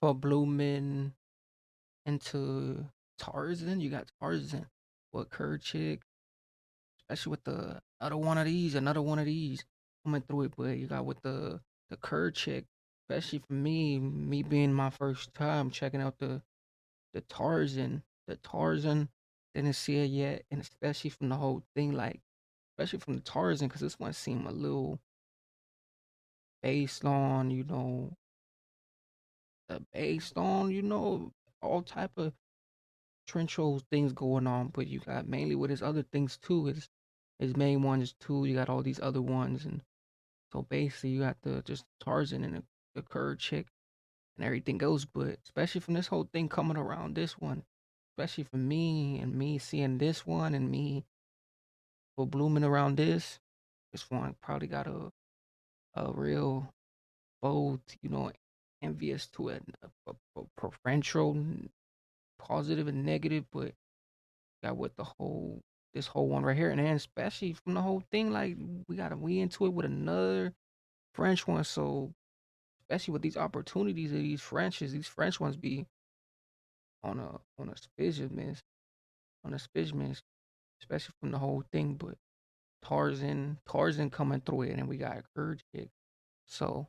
for blooming into Tarzan. You got Tarzan with Kerchak, especially with another one of these coming through it. But you got with the Kerchak, especially for me being my first time checking out the Tarzan. Didn't see it yet, and especially from the whole thing, like especially from the Tarzan, because this one seemed a little based on all type of trench things going on, but you got mainly with his other things too. His main one is two. You got all these other ones, and so basically you got the just Tarzan and the Kurd chick and everything else. But especially from this whole thing coming around this one, especially for me seeing this one and me for blooming around this one probably got a real both envious to it, a preferential positive and negative, but got with the whole this whole one right here, and then especially from the whole thing, like we into it with another French one. So especially with these opportunities of these French ones be on a spizment, especially from the whole thing. But Tarzan coming through it, and we got Kerchak. So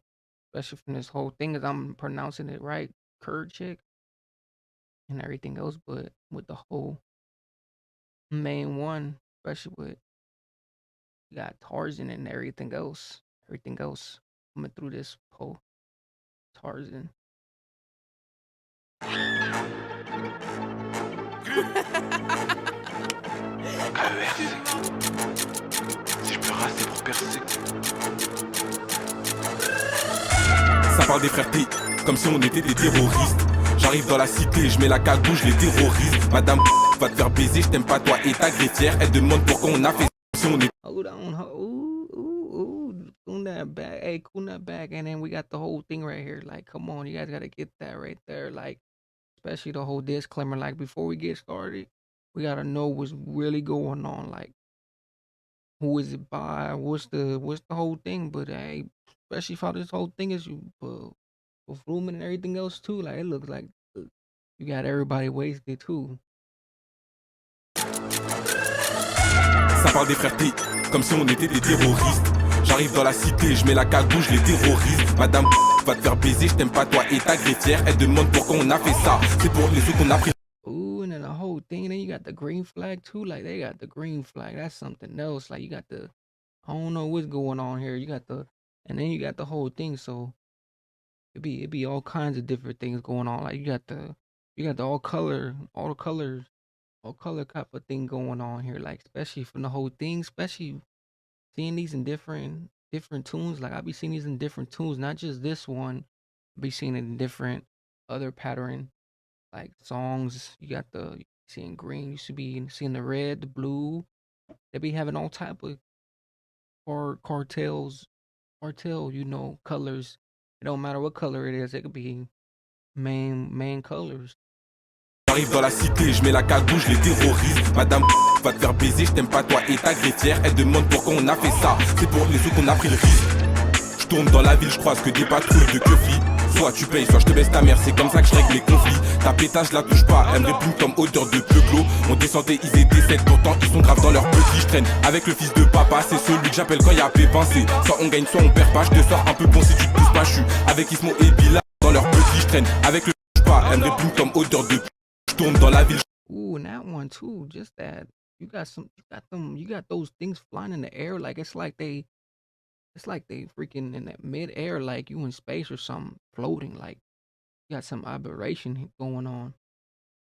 especially from this whole thing, as I'm pronouncing it right, Kerchak and everything else, but with the whole main one, especially with you got Tarzan and everything else coming through this whole Tarzan. AERC. Si je peux raser pour percer. Ça parle des frères T, comme si on était des terroristes. J'arrive dans la cité, je mets la cagoule, je les terrorise. Madame va te faire baiser, je t'aime pas toi et ta greffière. Elle demande pourquoi on a fait si on est. Hold on, tune that back, hey, tune that back, and then we got the whole thing right here. Like, come on, you guys gotta get that right there. Like, especially the whole disclaimer. Like, before we get started, we gotta know what's really going on. Like, who is it by? What's the whole thing? But hey, especially for this whole thing is you for Flumen and everything else too. Like, it looks like you got everybody wasted too. Ça parle des frères T, comme si on était des terroristes. J'arrive dans la cité, je mets la cagoule, je les terrorise. Madame va te faire baiser, je t'aime pas toi et ta greffière. Elle demande pourquoi on a fait ça. C'est pour les autres qu'on a pris. Ooh, and then the whole thing. Then you got the green flag too. Like they got the green flag. That's something else. Like you got I don't know what's going on here. And then you got the whole thing. So it be all kinds of different things going on. Like you got the all color type of thing going on here. Like especially from the whole thing, especially seeing these in different tunes. Like I be seeing these in different tunes, not just this one. I be seeing it in different other pattern like songs. You got the seeing green. You should be seeing the red, the blue. They be having all type of cartel, colors. It don't matter what color it is. It could be main colors. J'arrive dans la cité, je mets la cagoule, je les terrorise. Madame va te faire baiser, je t'aime pas toi et ta greffière. Elle demande pourquoi on a fait ça. C'est pour les autres qu'on a pris le risque. Je tourne dans la ville, je croise que des patrouilles de queufis. Soit tu payes, soit je te baisse ta mère, c'est comme ça que je règle les conflits. Ta pétage, je la touche pas, elle me répugne comme odeur de peuplo. On descendait, ils étaient 7, pourtant ils sont graves dans leur petit. Je traîne avec le fils de papa, c'est celui que j'appelle quand y'a pépin. C'est soit on gagne, soit on perd pas. Je te sors un peu bon si tu te pousses pas. Je suis avec Ismo et Bila dans leur petit. Je traîne avec le pas, elle me répugne comme odeur de je tourne dans la ville. Ooh, and that one too. Just that you got those things flying in the air. Like it's like they freaking in that mid air, like you in space or something, floating. Like you got some aberration going on.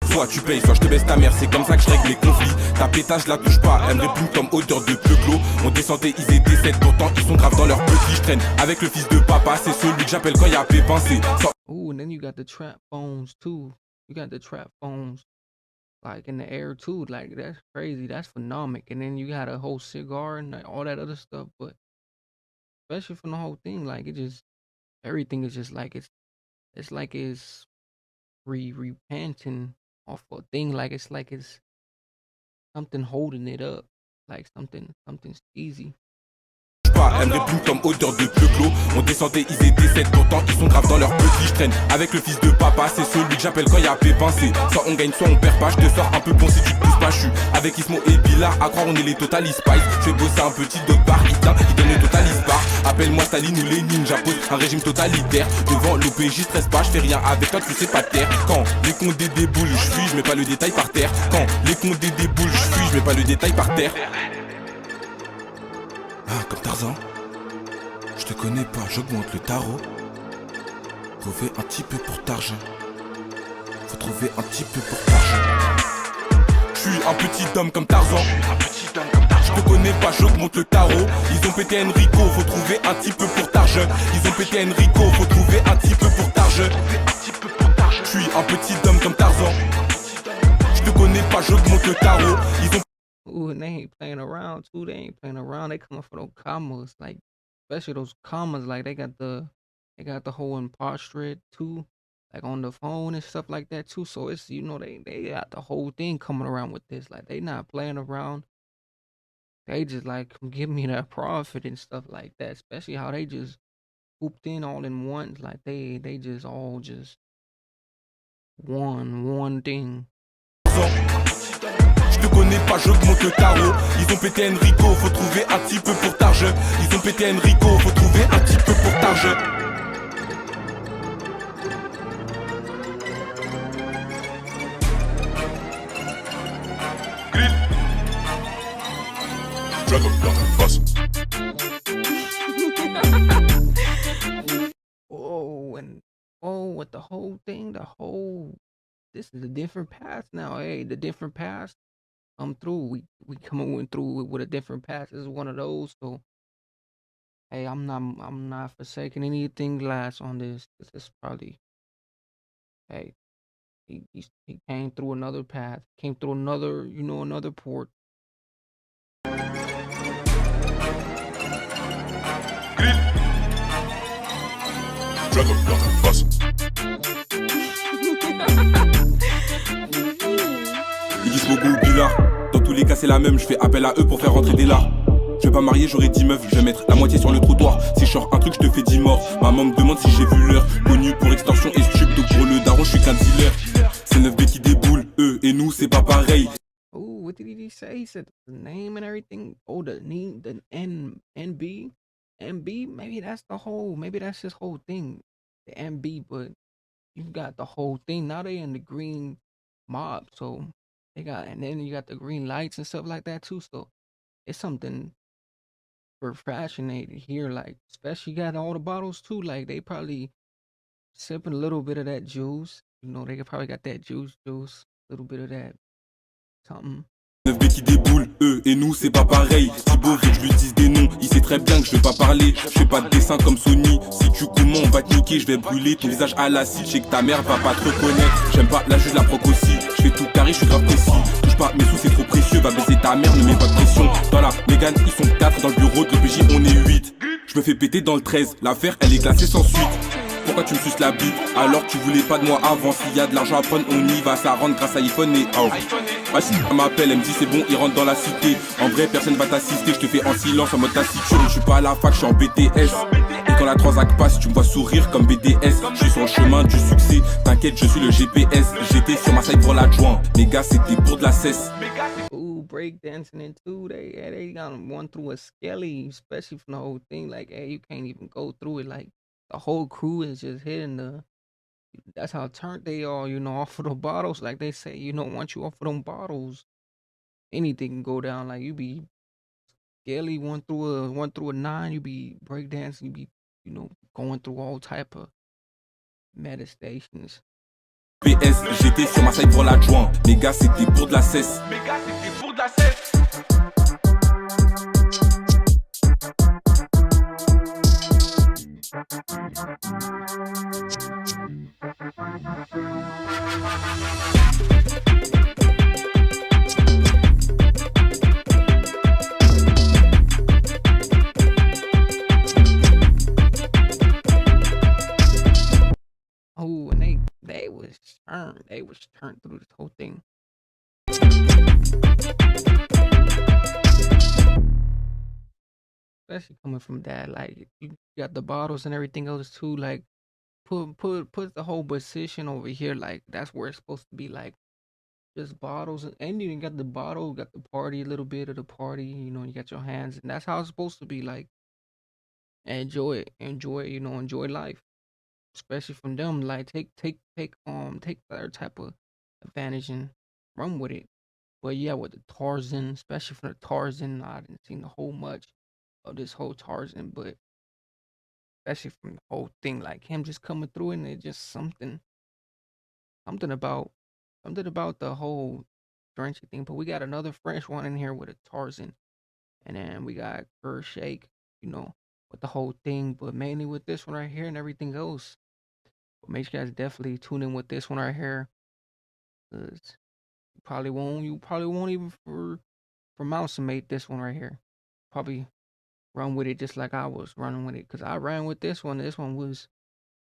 Soit tu payes, soit je te baisse ta mère, c'est comme ça que je règle les conflits. Ta pétage, je la touche pas, elle me répugne comme odeur de peuplo. On descendait, ils étaient 7, pourtant ils sont graves dans leur petit. Je traîne avec le fils de papa, c'est celui que j'appelle quand y'a pépin. C'est ooh, and then you got the trap phones too. You got the trap phones like in the air too. Like that's crazy. That's phenomenal. And then you got a whole cigar and like, all that other stuff. But especially from the whole thing, like it just everything is just like it's like it's repenting off a thing. Like it's something holding it up. Like something's easy. pas, elle me répugne comme odeur de clo. On descendait, ils étaient 7, pourtant ils sont graves dans leur petit. Je traîne avec le fils de papa, c'est celui que j'appelle quand y'a pépin. C'est soit on gagne, soit on perd pas. Je te sors un peu bon si tu te pousses pas. Je suis avec Ismo et Billa, à croire on est les Total Spice. Je fais bosser un petit dog bar, il donne le Total Bar. Appelle-moi Staline ou Lénine, j'impose un régime totalitaire. Devant l'OPJ, stresse pas, je fais rien avec toi, tu sais pas terre. Quand les condés déboulent, je fuis, je mets pas le détail par terre. Quand les condés déboulent, je fuis, je mets pas le détail par terre. Ah, comme Tarzan, je te connais pas, j'augmente le tarot. Trouver un petit peu pour Tarzan. Faut trouver un petit peu pour Tarzan. Je suis un petit homme comme Tarzan. Je te connais pas, j'augmente le tarot. Ils ont pété Enrico, faut trouver un petit peu pour Tarzan. Ils ont pété Enrico, faut trouver un petit peu pour Tarzan. Je suis un petit homme comme Tarzan. Je te connais pas, j'augmente le tarot. Ils ont Ooh, and they ain't playing around too. They ain't playing around. They coming for those commas, like especially those commas. Like they got the whole imposterate too, like on the phone and stuff like that too. So it's they got the whole thing coming around with this. Like they not playing around. They just like give me that profit and stuff like that. Especially how they just hooped in all in one. Like they just all just one thing. Je te connais pas, j'augmente le tarot. Ils ont pété Enrico, faut trouver un petit peu pour Tarzan. Ils ont pété Enrico, faut trouver un petit peu pour Tarzan. Oh, and with the whole thing, this is a different path now. Hey, the different path come through. We coming through with a different path. This is one of those. So hey, I'm not forsaking anything glass on this. This is probably hey, he came through another path, came through another port. Ils disent Mogo ou Billard. Dans tous les cas c'est la même, je fais appel à eux pour faire rentrer des lards. Je vais pas marier, j'aurai 10 meufs, je vais mettre la moitié sur le trottoir. Si je sors un truc, je te fais 10 morts. Maman me demande si j'ai vu l'heure. Connu pour extorsion et stup, donc pour le daron, je suis qu'un dealer. C'est 9B qui déboulent, eux et nous, c'est pas pareil. Oh, what did he say? He said the name and everything. Oh, the name, the NB, MB. Maybe that's his whole thing, the MB. But you got the whole thing. Now they in the green mob, so and then you got the green lights and stuff like that too. So it's something for fascinated here. Like, especially got all the bottles too. Like they probably sipping a little bit of that juice. They probably got that juice, a little bit of that something. 9B qui déboulent, eux et nous, c'est pas pareil. Thibaut veut que je lui dise des noms, il sait très bien que je vais pas parler. Je fais pas de dessin comme Sony. Si tu comment on va te niquer, je vais brûler ton visage à l'acide. Je sais que ta mère va pas te reconnaître. J'aime pas la juge, la proc aussi. Je fais tout carré, je suis grave précis. Touche pas, mes sous c'est trop précieux. Va baiser ta mère, ne mets pas de pression. Dans la Mégane, ils sont 4 dans le bureau de l'OPJ, on est 8. Je me fais péter dans le 13, l'affaire elle est classée sans suite. Pourquoi tu me suces la bite alors que tu voulais pas de moi avant? S'il y a de l'argent à prendre, on y va, ça rentre grâce à iPhone et oh. Ma si elle m'appelle, elle me dit c'est bon, il rentre dans la cité. En vrai, personne va t'assister, je te fais en silence en mode taciturne. Je suis pas à la fac, je suis en BTS. Et quand la Transac passe, tu me vois sourire comme BDS. Je suis sur le chemin du succès, t'inquiète, je suis le GPS. J'étais sur ma side pour l'adjoint, les gars, c'était pour de la cesse. Ooh, breakdancing in two. They got one through a skelly, especially from the whole thing. Like, hey, you can't even go through it. Like, the whole crew is just hitting that's how turned they are, off of the bottles. Like they say, once you off of them bottles, anything can go down. Like you be skelly one through a nine, you be breakdancing, you be, going through all type of meditations. PS, j'étais sur ma side pour l'adjoint. Les gars, c'était pour de la cesse. Oh, and they was turned through this whole thing. especially coming from that. Like you got the bottles and everything else too. Like put the whole position over here. Like that's where it's supposed to be. Like just bottles and you got the bottle, got the party, a little bit of the party. You got your hands, and that's how it's supposed to be. Like enjoy it, enjoy it. Enjoy life, especially from them. Like take their type of advantage and run with it. But yeah, with the Tarzan, especially from the Tarzan, I didn't see the whole much of this whole Tarzan, but especially from the whole thing, like him just coming through and it just something about something about the whole Frenchy thing. But we got another French one in here with a Tarzan, and then we got Kerchak, you know, with the whole thing, but mainly with this one right here and everything else. But make sure you guys definitely tune in with this one right here, cause you probably won't even for mouse mate this one right here. Probably run with it just like I was running with it, cause I ran with this one. This one was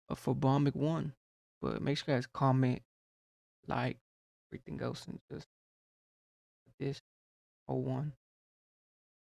a Phobamic one. But make sure you guys comment, like, everything else, and just this whole one.